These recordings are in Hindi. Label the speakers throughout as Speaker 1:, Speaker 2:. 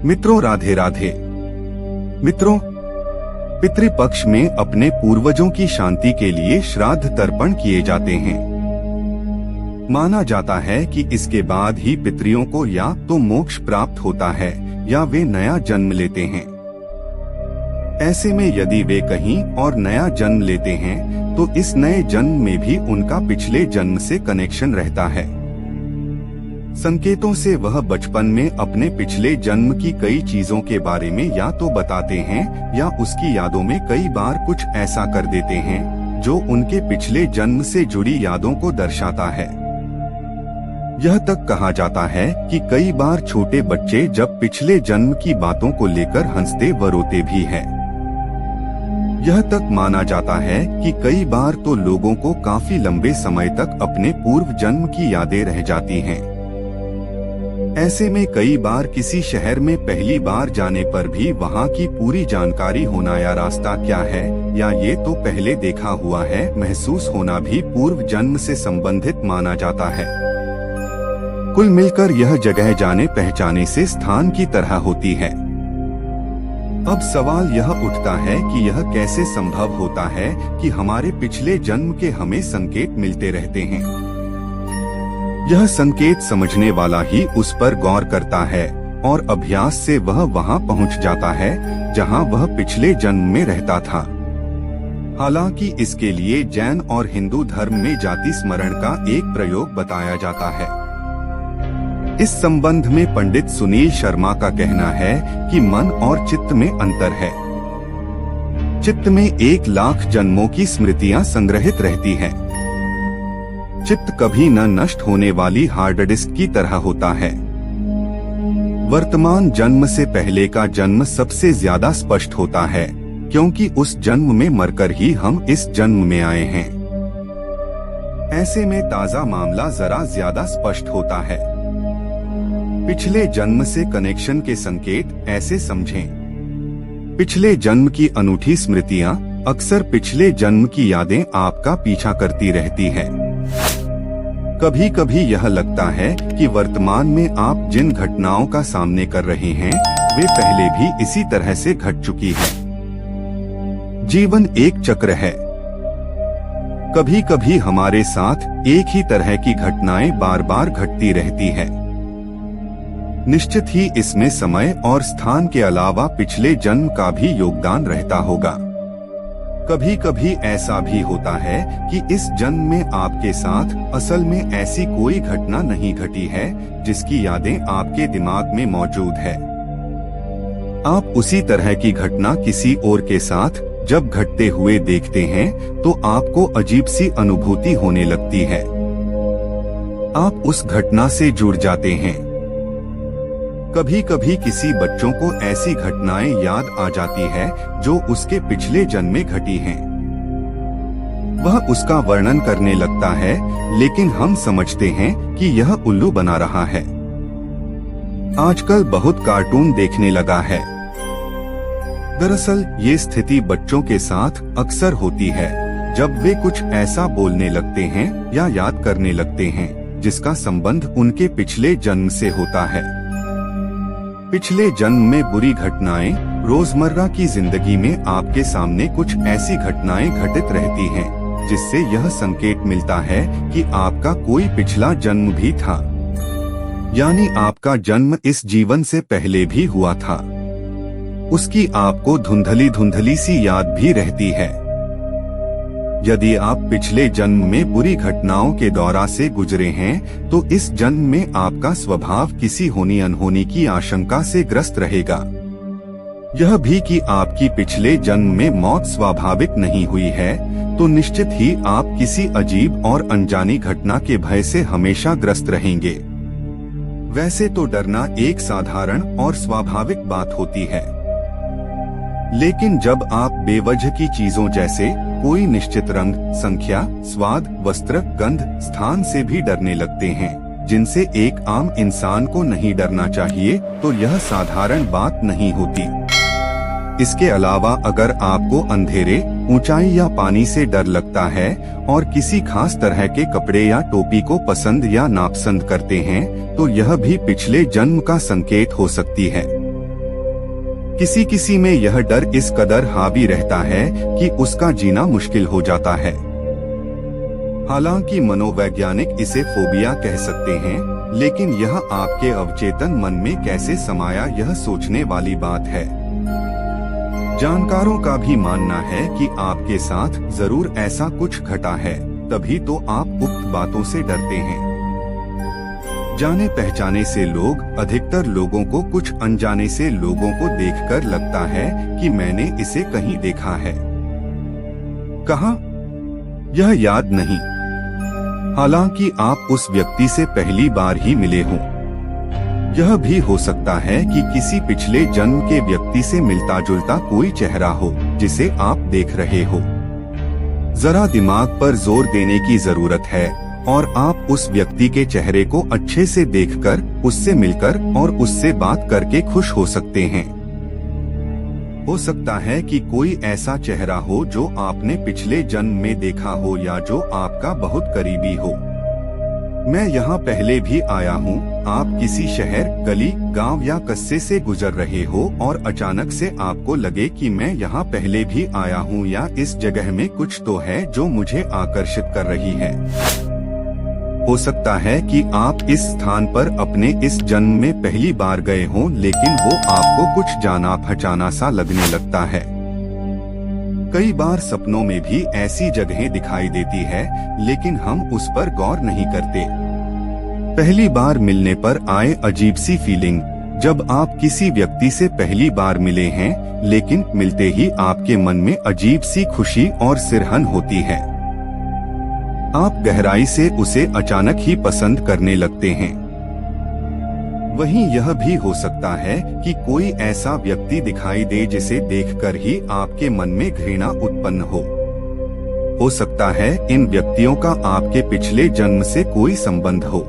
Speaker 1: मित्रों, राधे राधे। मित्रों, पितृपक्ष में अपने पूर्वजों की शांति के लिए श्राद्ध तर्पण किए जाते हैं। माना जाता है कि इसके बाद ही पितरियों को या तो मोक्ष प्राप्त होता है या वे नया जन्म लेते हैं। ऐसे में यदि वे कहीं और नया जन्म लेते हैं तो इस नए जन्म में भी उनका पिछले जन्म से कनेक्शन रहता है। संकेतों से वह बचपन में अपने पिछले जन्म की कई चीजों के बारे में या तो बताते हैं या उसकी यादों में कई बार कुछ ऐसा कर देते हैं जो उनके पिछले जन्म से जुड़ी यादों को दर्शाता है। यह तक कहा जाता है कि कई बार छोटे बच्चे जब पिछले जन्म की बातों को लेकर हंसते व रोते भी हैं। यह तक माना जाता है कि कई बार तो लोगों को काफी लंबे समय तक अपने पूर्व जन्म की यादें रह जाती हैं। ऐसे में कई बार किसी शहर में पहली बार जाने पर भी वहां की पूरी जानकारी होना या रास्ता क्या है या ये तो पहले देखा हुआ है महसूस होना भी पूर्व जन्म से संबंधित माना जाता है। कुल मिलकर यह जगह जाने पहचाने से स्थान की तरह होती है। अब सवाल यह उठता है कि यह कैसे संभव होता है कि हमारे पिछले जन्म के हमें संकेत मिलते रहते हैं। यह संकेत समझने वाला ही उस पर गौर करता है और अभ्यास से वह वहां पहुंच जाता है जहां वह पिछले जन्म में रहता था। हालांकि इसके लिए जैन और हिंदू धर्म में जाति स्मरण का एक प्रयोग बताया जाता है। इस संबंध में पंडित सुनील शर्मा का कहना है कि मन और चित्त में अंतर है। चित्त में 1,00,000 जन्मों की स्मृतियां संग्रहित रहती हैं। चित्त कभी न नष्ट होने वाली हार्ड डिस्क की तरह होता है। वर्तमान जन्म से पहले का जन्म सबसे ज्यादा स्पष्ट होता है क्योंकि उस जन्म में मरकर ही हम इस जन्म में आए हैं। ऐसे में ताजा मामला जरा ज्यादा स्पष्ट होता है। पिछले जन्म से कनेक्शन के संकेत ऐसे समझें। पिछले जन्म की अनूठी स्मृतियां अक्सर पिछले जन्म की यादें आपका पीछा करती रहती है। कभी कभी यह लगता है कि वर्तमान में आप जिन घटनाओं का सामने कर रहे हैं वे पहले भी इसी तरह से घट चुकी है। जीवन एक चक्र है। कभी कभी हमारे साथ एक ही तरह की घटनाएं बार बार घटती रहती है। निश्चित ही इसमें समय और स्थान के अलावा पिछले जन्म का भी योगदान रहता होगा। कभी कभी ऐसा भी होता है कि इस जन्म में आपके साथ असल में ऐसी कोई घटना नहीं घटी है जिसकी यादें आपके दिमाग में मौजूद है। आप उसी तरह की घटना किसी और के साथ जब घटते हुए देखते हैं तो आपको अजीब सी अनुभूति होने लगती है। आप उस घटना से जुड़ जाते हैं। कभी कभी किसी बच्चों को ऐसी घटनाएं याद आ जाती है जो उसके पिछले जन्म में घटी हैं। वह उसका वर्णन करने लगता है लेकिन हम समझते हैं कि यह उल्लू बना रहा है। आजकल बहुत कार्टून देखने लगा है। दरअसल ये स्थिति बच्चों के साथ अक्सर होती है जब वे कुछ ऐसा बोलने लगते हैं या याद करने लगते हैं जिसका संबंध उनके पिछले जन्म से होता है। पिछले जन्म में बुरी घटनाएं रोजमर्रा की जिंदगी में आपके सामने कुछ ऐसी घटनाएं घटित रहती हैं जिससे यह संकेत मिलता है कि आपका कोई पिछला जन्म भी था, यानी आपका जन्म इस जीवन से पहले भी हुआ था। उसकी आपको धुंधली धुंधली सी याद भी रहती है। यदि आप पिछले जन्म में बुरी घटनाओं के दौरा से गुजरे हैं तो इस जन्म में आपका स्वभाव किसी होनी अनहोनी की आशंका से ग्रस्त रहेगा। यह भी कि आपकी पिछले जन्म में मौत स्वाभाविक नहीं हुई है तो निश्चित ही आप किसी अजीब और अनजानी घटना के भय से हमेशा ग्रस्त रहेंगे। वैसे तो डरना एक साधारण और स्वाभाविक बात होती है, लेकिन जब आप बेवजह की चीजों जैसे कोई निश्चित रंग, संख्या, स्वाद, वस्त्र, गंध, स्थान से भी डरने लगते हैं जिनसे एक आम इंसान को नहीं डरना चाहिए तो यह साधारण बात नहीं होती। इसके अलावा अगर आपको अंधेरे, ऊंचाई या पानी से डर लगता है और किसी खास तरह के कपड़े या टोपी को पसंद या नापसंद करते हैं तो यह भी पिछले जन्म का संकेत हो सकती है। किसी किसी में यह डर इस कदर हावी रहता है कि उसका जीना मुश्किल हो जाता है। हालांकि मनोवैज्ञानिक इसे फोबिया कह सकते हैं, लेकिन यह आपके अवचेतन मन में कैसे समाया यह सोचने वाली बात है। जानकारों का भी मानना है कि आपके साथ जरूर ऐसा कुछ घटा है, तभी तो आप उक्त बातों से डरते हैं। जाने पहचाने से लोग, अधिकतर लोगों को कुछ अनजाने से लोगों को देखकर लगता है कि मैंने इसे कहीं देखा है। कहाँ? यह याद नहीं। हालांकि आप उस व्यक्ति से पहली बार ही मिले हों। यह भी हो सकता है कि किसी पिछले जन्म के व्यक्ति से मिलता जुलता कोई चेहरा हो जिसे आप देख रहे हो। जरा दिमाग पर जोर देने की जरूरत है और आप उस व्यक्ति के चेहरे को अच्छे से देखकर, उससे मिलकर और उससे बात करके खुश हो सकते हैं। हो सकता है कि कोई ऐसा चेहरा हो जो आपने पिछले जन्म में देखा हो या जो आपका बहुत करीबी हो। मैं यहाँ पहले भी आया हूँ। आप किसी शहर, गली, गांव या कस्बे से गुजर रहे हो और अचानक से आपको लगे कि मैं यहाँ पहले भी आया हूँ या इस जगह में कुछ तो है जो मुझे आकर्षित कर रही है। हो सकता है कि आप इस स्थान पर अपने इस जन्म में पहली बार गए हों, लेकिन वो आपको कुछ जाना पहचाना सा लगने लगता है। कई बार सपनों में भी ऐसी जगहें दिखाई देती है, लेकिन हम उस पर गौर नहीं करते। पहली बार मिलने पर आए अजीब सी फीलिंग, जब आप किसी व्यक्ति से पहली बार मिले हैं, लेकिन मिलते ही आपके मन में अजीब सी खुशी और सिरहन होती है। आप गहराई से उसे अचानक ही पसंद करने लगते हैं। वहीं यह भी हो सकता है कि कोई ऐसा व्यक्ति दिखाई दे जिसे देखकर ही आपके मन में घृणा उत्पन्न हो सकता है इन व्यक्तियों का आपके पिछले जन्म से कोई संबंध हो।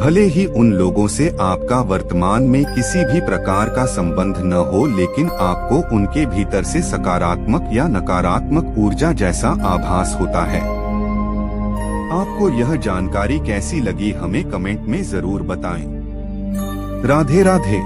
Speaker 1: भले ही उन लोगों से आपका वर्तमान में किसी भी प्रकार का संबंध न हो, लेकिन आपको उनके भीतर से सकारात्मक या नकारात्मक ऊर्जा जैसा आभास होता है। आपको यह जानकारी कैसी लगी हमें कमेंट में जरूर बताएं। राधे राधे।